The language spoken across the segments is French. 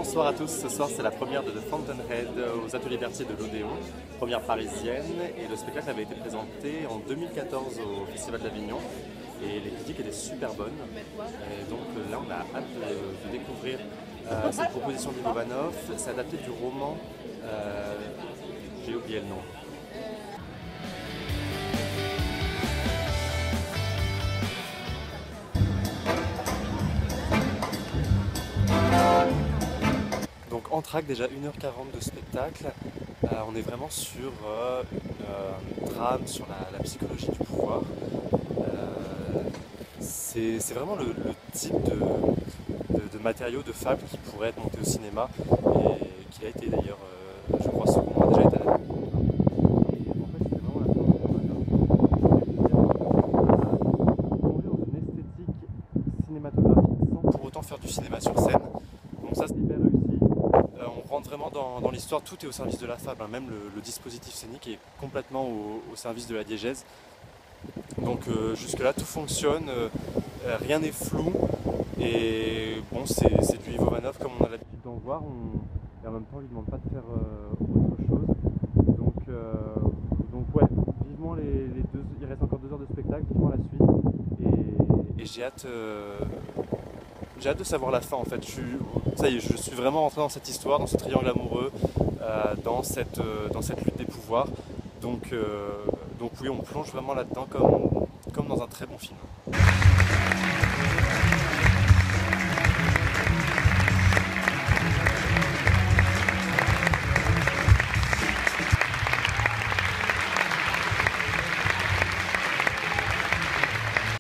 Bonsoir à tous, ce soir c'est la première de The Fountainhead aux Ateliers Berthier de l'Odéon, première parisienne, et le spectacle avait été présenté en 2014 au Festival d'Avignon et les critiques étaient super bonnes. Et donc là on a hâte de découvrir cette proposition d'Ivo Vanov. C'est adapté du roman, j'ai oublié le nom. Donc entracte, déjà 1h40 de spectacle, on est vraiment sur une trame sur la psychologie du pouvoir. C'est vraiment le type de matériau, de fable qui pourrait être monté au cinéma et qui a été d'ailleurs, je crois, ce roman a déjà été adapté. Et en fait, c'était vraiment la fin plonger dans une esthétique cinématographique sans pour autant faire du cinéma sur scène. Donc ça, c'est hyper réussi. On rentre vraiment dans l'histoire, tout est au service de la fable, hein. Même le dispositif scénique est complètement au service de la diégèse. Donc jusque là tout fonctionne, rien n'est flou et bon c'est du Ivo Vanov comme on a l'habitude d'en voir, et en même temps on lui demande pas de faire autre chose. Donc ouais, vivement il reste encore 2 heures de spectacle, vivement la suite et j'ai hâte de savoir la fin en fait. Ça y est, je suis vraiment rentré dans cette histoire, dans ce triangle amoureux, dans cette lutte des pouvoirs. Donc oui, on plonge vraiment là-dedans comme dans un très bon film.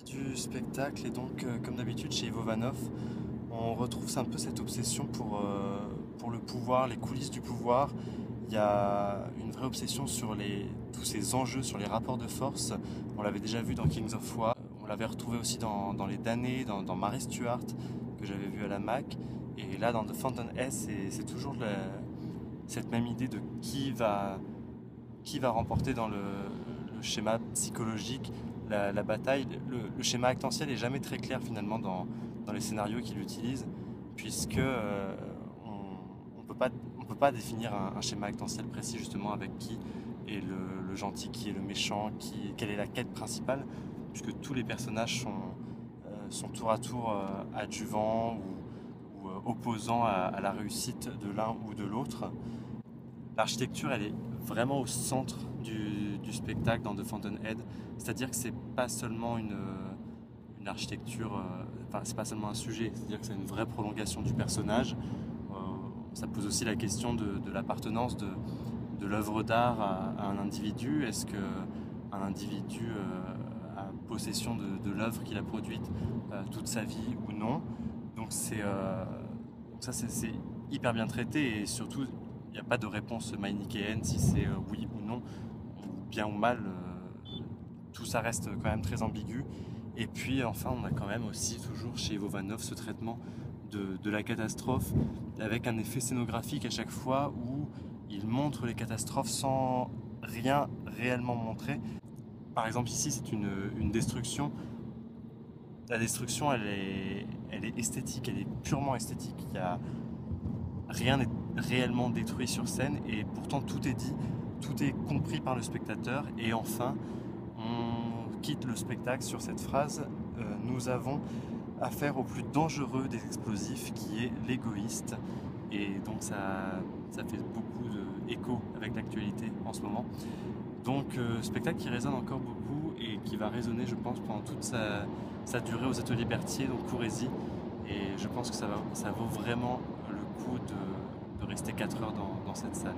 Du spectacle, et donc comme d'habitude chez Ivo Vanov, on retrouve un peu cette obsession pour le pouvoir, les coulisses du pouvoir. Il y a une vraie obsession sur tous ces enjeux, sur les rapports de force. On l'avait déjà vu dans Kings of War, on l'avait retrouvé aussi dans Les Damnés, dans Mary Stuart, que j'avais vu à la MAC. Et là, dans The Fountainhead, c'est toujours cette même idée de qui va remporter dans le schéma psychologique la bataille. Le schéma actantiel n'est jamais très clair finalement dans les scénarios qu'il utilise, puisque on peut pas définir un schéma actantiel précis justement avec qui est le gentil, qui est le méchant, quelle est la quête principale, puisque tous les personnages sont tour à tour adjuvants ou opposants à la réussite de l'un ou de l'autre. L'architecture, elle est vraiment au centre du spectacle dans The Fountainhead, c'est-à-dire que c'est pas seulement une architecture, c'est pas seulement un sujet, c'est-à-dire que c'est une vraie prolongation du personnage. Ça pose aussi la question de l'appartenance de l'œuvre d'art à un individu. Est-ce qu'un individu a possession de l'œuvre qu'il a produite toute sa vie ou non? Donc ça c'est hyper bien traité, et surtout il n'y a pas de réponse manichéenne si c'est oui ou non, ou bien ou mal. Tout ça reste quand même très ambigu. Et puis enfin on a quand même aussi toujours chez Ivo Vanov ce traitement de la catastrophe avec un effet scénographique à chaque fois où il montre les catastrophes sans rien réellement montrer. Par exemple ici c'est une destruction. La destruction elle est esthétique, elle est purement esthétique. Rien n'est réellement détruit sur scène et pourtant tout est dit, tout est compris par le spectateur. Et enfin on quitte le spectacle sur cette phrase, nous avons affaire au plus dangereux des explosifs qui est l'égoïste. Et donc ça fait beaucoup d'écho avec l'actualité en ce moment. Donc spectacle qui résonne encore beaucoup et qui va résonner je pense pendant toute sa durée aux Ateliers Berthier, donc courez-y. Et je pense que ça vaut vraiment le coup de rester 4 heures dans cette salle.